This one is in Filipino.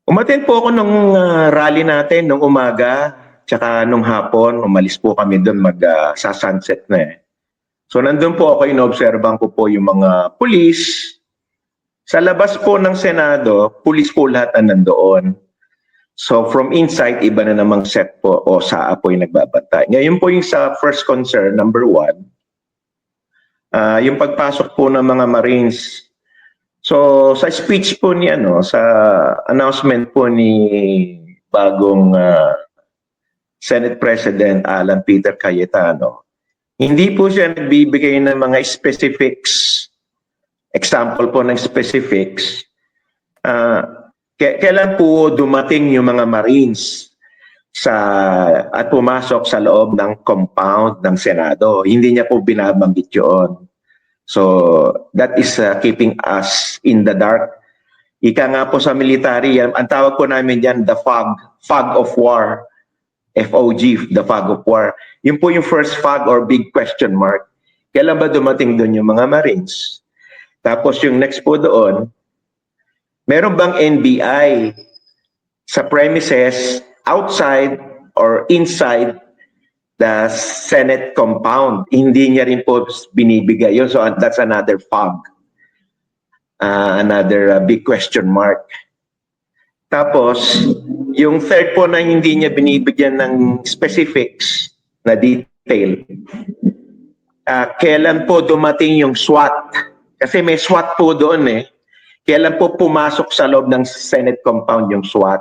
Umattend po ako nung rally natin nung umaga, tsaka nung hapon, umalis po kami doon sa sunset na eh. So nandun po ako, inoobserbahan ko po yung mga pulis. Sa labas po ng Senado, pulis po lahat ang nandoon. So from inside, iba na namang set po o saa po yung nagbabantay. Ngayon po yung sa first concern, number 1, yung pagpasok po ng mga Marines. So sa speech po ni sa announcement po ni bagong Senate President Alan Peter Cayetano, hindi po siya nagbibigay ng mga specifics, example po ng specifics, kailan po dumating yung mga Marines at pumasok sa loob ng compound ng Senado. Hindi niya po binabanggit yun. So that is keeping us in the dark. Ika nga po sa military, ang tawag po namin yan, the fog of war. FOG, the fog of war. Yun po yung first fog or big question mark. Kailan ba dumating doon yung mga Marines? Tapos yung next po doon, meron bang NBI sa premises outside or inside the Senate compound? Hindi niya rin po binibigay yun. So that's another fog. Another big question mark. Tapos, yung third po na hindi niya binibigyan ng specifics na detail, kailan po dumating yung SWAT? Kasi may SWAT po doon eh. Kailan po pumasok sa loob ng Senate compound yung SWAT?